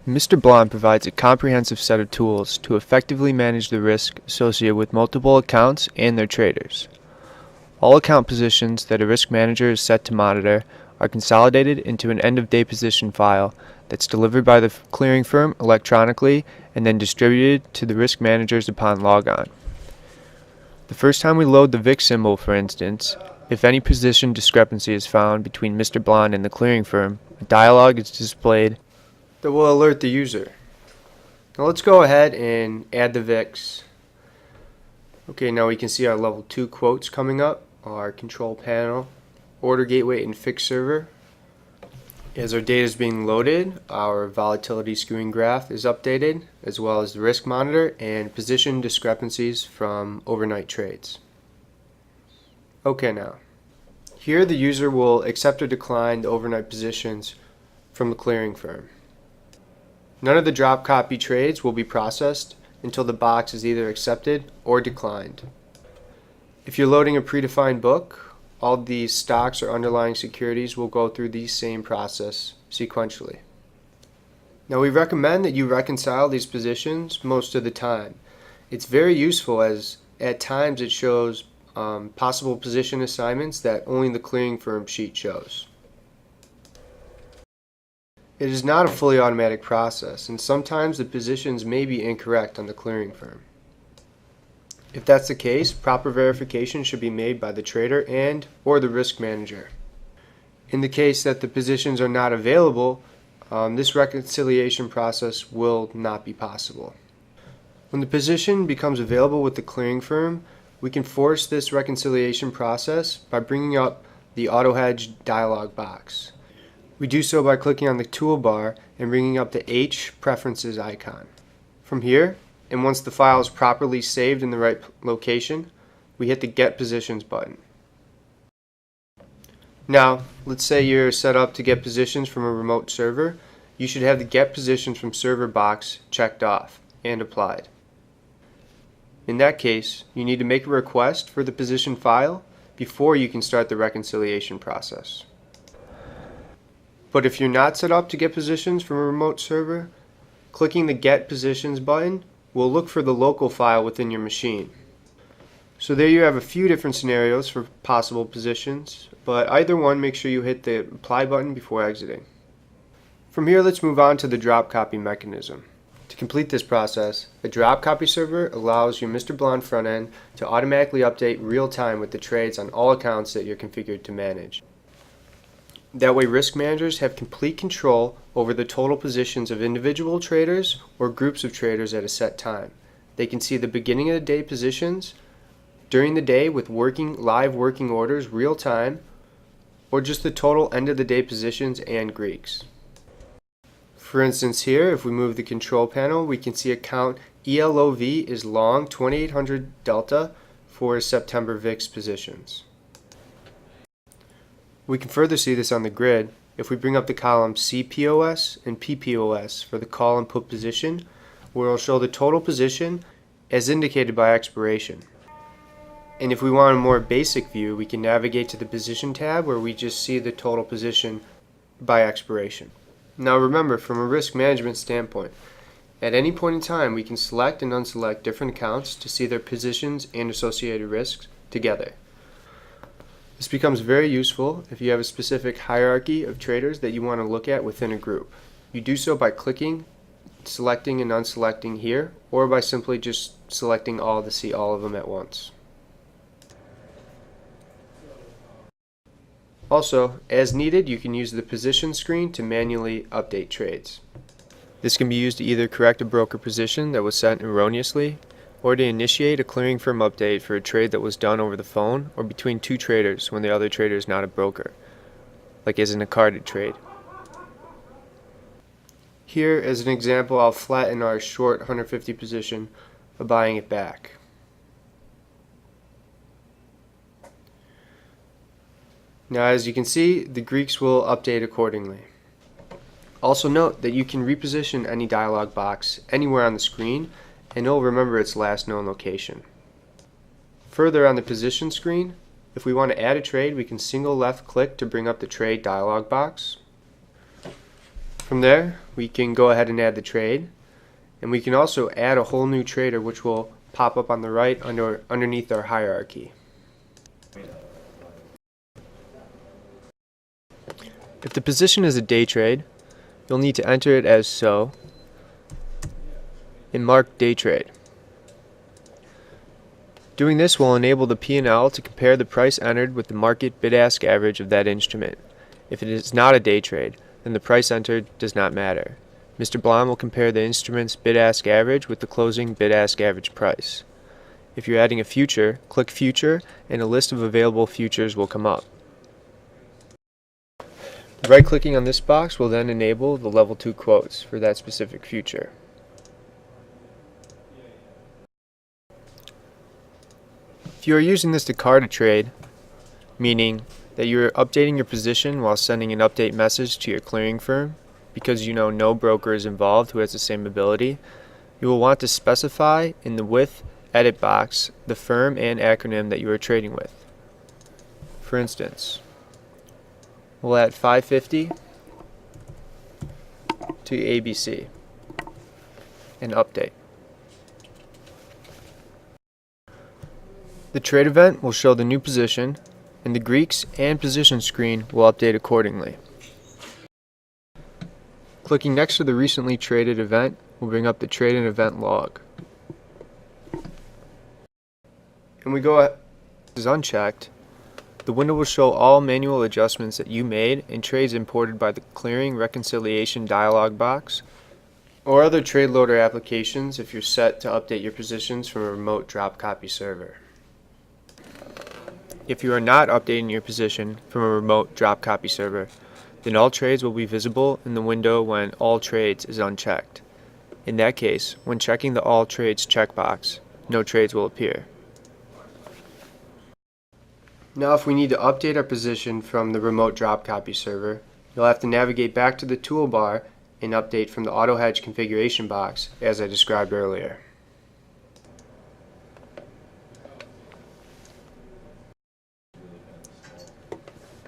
Mr. Blonde provides a comprehensive set of tools to effectively manage the risk associated with multiple accounts and their traders. All account positions that a risk manager is set to monitor are consolidated into an end-of-day position file that's delivered by the clearing firm electronically and then distributed to the risk managers upon logon. The first time we load the VIX symbol, for instance, if any position discrepancy is found between Mr. Blonde and the clearing firm, a dialog is displayed that will alert the user. Now let's go ahead and add the VIX. Okay, now we can see our level 2 quotes coming up, our control panel, order gateway and fixed server. As our data is being loaded, our volatility skewing graph is updated, as well as the risk monitor and position discrepancies from overnight trades. Okay, now here the user will accept or decline the overnight positions from the clearing firm. None of the drop copy trades will be processed until the box is either accepted or declined. If you're loading a predefined book, all these stocks or underlying securities will go through the same process sequentially. Now we recommend that you reconcile these positions most of the time. It's very useful as at times it shows possible position assignments that only the clearing firm sheet shows. It is not a fully automatic process, and sometimes the positions may be incorrect on the clearing firm. If that's the case, proper verification should be made by the trader and or the risk manager. In the case that the positions are not available, this reconciliation process will not be possible. When the position becomes available with the clearing firm, we can force this reconciliation process by bringing up the Auto Hedge dialog box. We do so by clicking on the toolbar and bringing up the H preferences icon. From here, and once the file is properly saved in the right location, we hit the Get Positions button. Now, let's say you're set up to get positions from a remote server. You should have the Get Positions from Server box checked off and applied. In that case, you need to make a request for the position file before you can start the reconciliation process. But if you're not set up to get positions from a remote server, clicking the Get Positions button will look for the local file within your machine. So there you have a few different scenarios for possible positions, but either one, make sure you hit the Apply button before exiting. From here, let's move on to the drop copy mechanism. To complete this process, a drop copy server allows your Mr. Blonde front end to automatically update real time with the trades on all accounts that you're configured to manage. That way, risk managers have complete control over the total positions of individual traders or groups of traders at a set time. They can see the beginning of the day positions during the day with live working orders real time, or just the total end of the day positions and Greeks. For instance here, if we move the control panel, we can see account ELOV is long 2800 delta for September VIX positions. We can further see this on the grid if we bring up the column CPOS and PPOS for the call and put position, where it will show the total position as indicated by expiration. And if we want a more basic view, we can navigate to the position tab where we just see the total position by expiration. Now remember, from a risk management standpoint, at any point in time we can select and unselect different accounts to see their positions and associated risks together. This becomes very useful if you have a specific hierarchy of traders that you want to look at within a group. You do so by clicking, selecting and unselecting here, or by simply just selecting all to see all of them at once. Also, as needed, you can use the position screen to manually update trades. This can be used to either correct a broker position that was set erroneously, or to initiate a clearing firm update for a trade that was done over the phone or between two traders when the other trader is not a broker, like as in a carded trade. Here, as an example, I'll flatten our short 150 position by buying it back. Now, as you can see, the Greeks will update accordingly. Also note that you can reposition any dialog box anywhere on the screen and it'll remember its last known location. Further on the position screen, if we want to add a trade, we can single left click to bring up the trade dialog box. From there, we can go ahead and add the trade, and we can also add a whole new trader, which will pop up on the right underneath our hierarchy. If the position is a day trade, you'll need to enter it as so and mark day trade. Doing this will enable the P&L to compare the price entered with the market bid-ask average of that instrument. If it is not a day trade, then the price entered does not matter. Mr. Blom will compare the instrument's bid-ask average with the closing bid-ask average price. If you're adding a future, click Future and a list of available futures will come up. Right-clicking on this box will then enable the level 2 quotes for that specific future. If you are using this to card a trade, meaning that you are updating your position while sending an update message to your clearing firm, because you know no broker is involved who has the same ability, you will want to specify in the With Edit box the firm and acronym that you are trading with. For instance, we'll add 550 to ABC and update. The trade event will show the new position, and the Greeks and position screen will update accordingly. Clicking next to the recently traded event will bring up the trade and event log. And we go is unchecked, the window will show all manual adjustments that you made and trades imported by the clearing reconciliation dialog box, or other trade loader applications if you're set to update your positions from a remote drop copy server. If you are not updating your position from a remote drop copy server, then all trades will be visible in the window when All Trades is unchecked. In that case, when checking the All Trades checkbox, no trades will appear. Now if we need to update our position from the remote drop copy server, you'll have to navigate back to the toolbar and update from the Auto Hedge configuration box as I described earlier.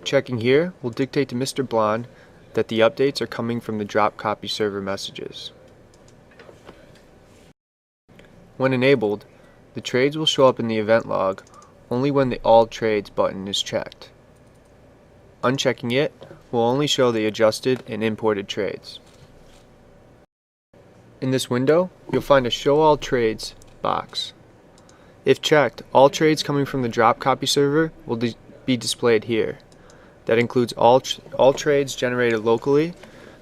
Checking here will dictate to Mr. Blond that the updates are coming from the drop copy server messages. When enabled, the trades will show up in the event log only when the All Trades button is checked. Unchecking it will only show the adjusted and imported trades. In this window, you'll find a Show All Trades box. If checked, all trades coming from the drop copy server will be displayed here. That includes all trades generated locally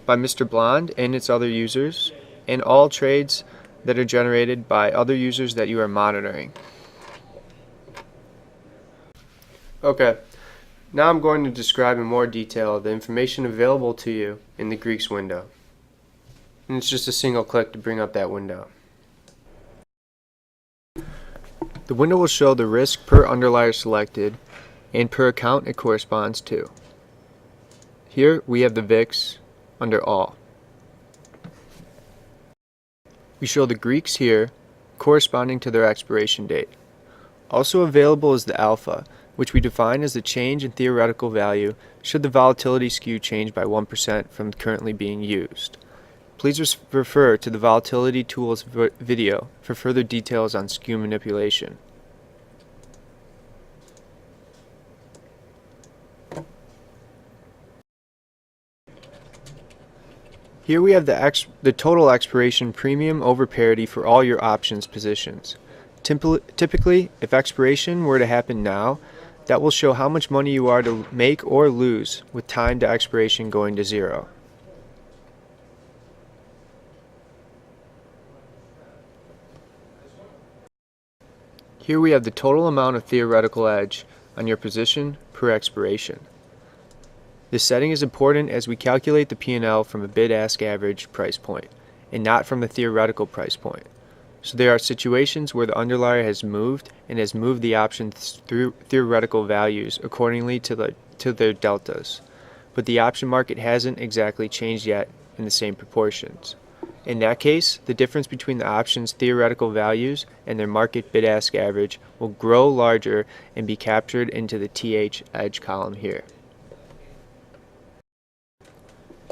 by Mr. Blond and its other users, and all trades that are generated by other users that you are monitoring. Okay, now I'm going to describe in more detail the information available to you in the Greeks window. And it's just a single click to bring up that window. The window will show the risk per underlier selected and per account it corresponds to. Here we have the VIX under All. We show the Greeks here corresponding to their expiration date. Also available is the alpha, which we define as the change in theoretical value should the volatility skew change by 1% from currently being used. Please refer to the Volatility Tools video for further details on skew manipulation. Here we have the total expiration premium over parity for all your options positions. Typically, if expiration were to happen now, that will show how much money you are to make or lose with time to expiration going to 0. Here we have the total amount of theoretical edge on your position per expiration. This setting is important as we calculate the P&L from a bid-ask average price point, and not from the theoretical price point. So there are situations where the underlier has moved and has moved the options through theoretical values accordingly to their deltas, but the option market hasn't exactly changed yet in the same proportions. In that case, the difference between the options' theoretical values and their market bid-ask average will grow larger and be captured into the TH edge column here.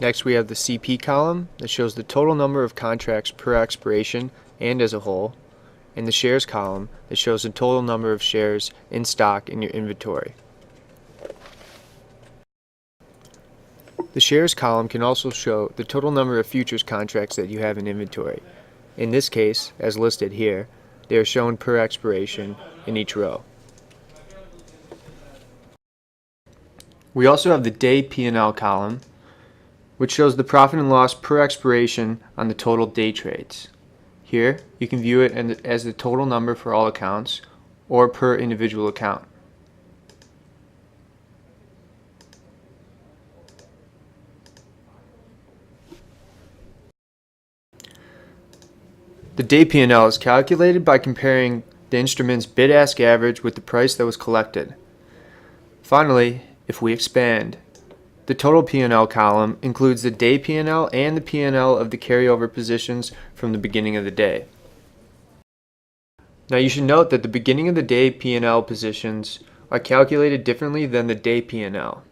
Next, we have the CP column that shows the total number of contracts per expiration and as a whole, and the shares column that shows the total number of shares in stock in your inventory. The shares column can also show the total number of futures contracts that you have in inventory. In this case, as listed here, they are shown per expiration in each row. We also have the day P&L column, which shows the profit and loss per expiration on the total day trades. Here, you can view it as the total number for all accounts or per individual account. The day P&L is calculated by comparing the instrument's bid-ask average with the price that was collected. Finally, if we expand, the total P&L column includes the day P&L and the P&L of the carryover positions from the beginning of the day. Now you should note that the beginning of the day P&L positions are calculated differently than the day P&L.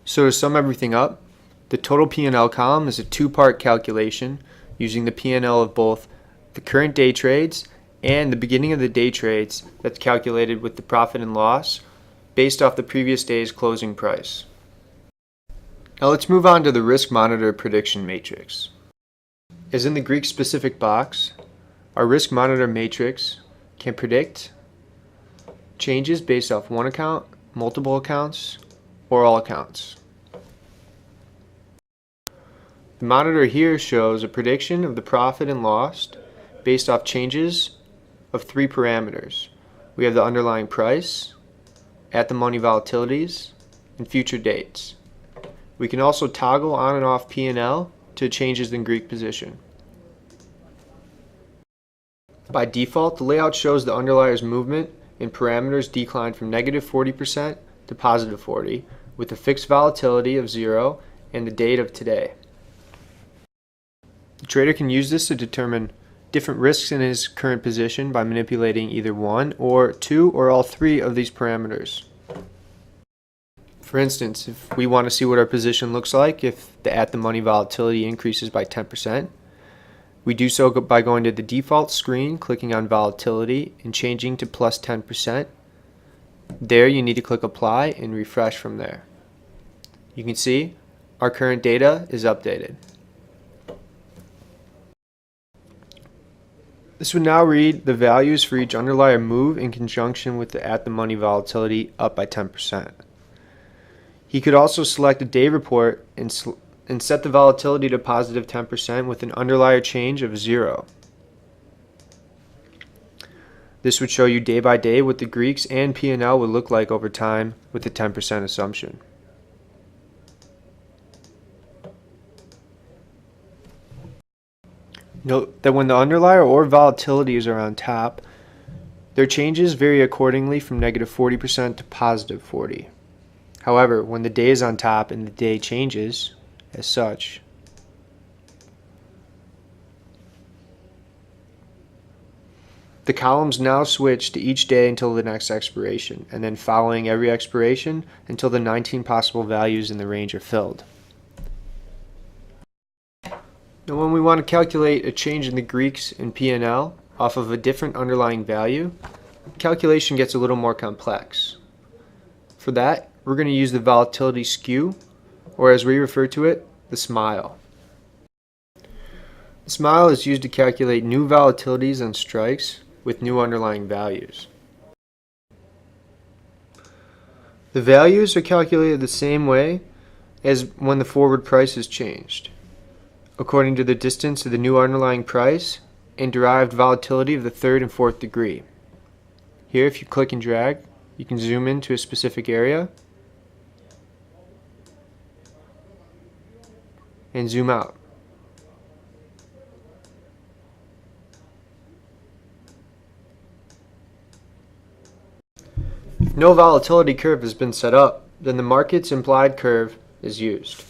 So to sum everything up, the total P&L column is a two-part calculation using the P&L of both the current day trades and the beginning of the day trades that's calculated with the profit and loss based off the previous day's closing price. Now let's move on to the risk monitor prediction matrix. As in the Greek specific box, our risk monitor matrix can predict changes based off one account, multiple accounts, or all accounts. The monitor here shows a prediction of the profit and loss based off changes of three parameters. We have the underlying price, at-the-money volatilities, and future dates. We can also toggle on and off P&L to changes in Greek position. By default, the layout shows the underlier's movement and parameters decline from -40% to +40, with a fixed volatility of 0 and the date of today. The trader can use this to determine different risks in his current position by manipulating either one or two or all three of these parameters. For instance, if we want to see what our position looks like if the at-the-money volatility increases by 10%, we do so by going to the default screen, clicking on volatility, and changing to plus 10%. There you need to click apply and refresh from there. You can see our current data is updated. This would now read the values for each underlier move in conjunction with the at-the-money volatility up by 10%. He could also select a day report and set the volatility to positive 10% with an underlier change of 0. This would show you day by day what the Greeks and P&L would look like over time with the 10% assumption. Note that when the underlier or volatilities are on top, their changes vary accordingly from -40% to +40. However, when the day is on top and the day changes, as such, the columns now switch to each day until the next expiration, and then following every expiration until the 19 possible values in the range are filled. Now when we want to calculate a change in the Greeks in P&L off of a different underlying value, calculation gets a little more complex. For that, we're going to use the volatility skew, or as we refer to it, the smile. The smile is used to calculate new volatilities on strikes with new underlying values. The values are calculated the same way as when the forward price is changed, according to the distance of the new underlying price and derived volatility of the third and fourth degree. Here, if you click and drag, you can zoom into a specific area and zoom out. If no volatility curve has been set up, then the market's implied curve is used.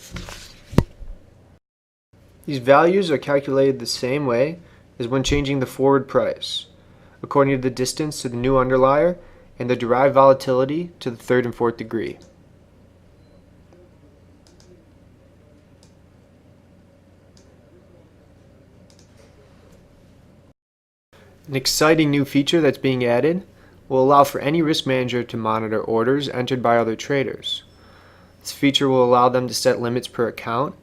These values are calculated the same way as when changing the forward price, according to the distance to the new underlier and the derived volatility to the third and fourth degree. An exciting new feature that's being added will allow for any risk manager to monitor orders entered by other traders. This feature will allow them to set limits per account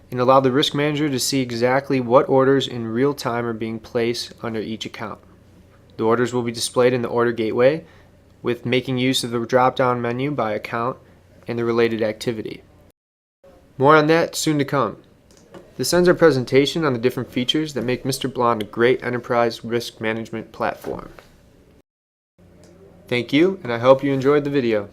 and allow the risk manager to see exactly what orders in real time are being placed under each account. The orders will be displayed in the order gateway with making use of the drop-down menu by account and the related activity. More on that soon to come. This ends our presentation on the different features that make Mr. Blonde a great enterprise risk management platform. Thank you, and I hope you enjoyed the video.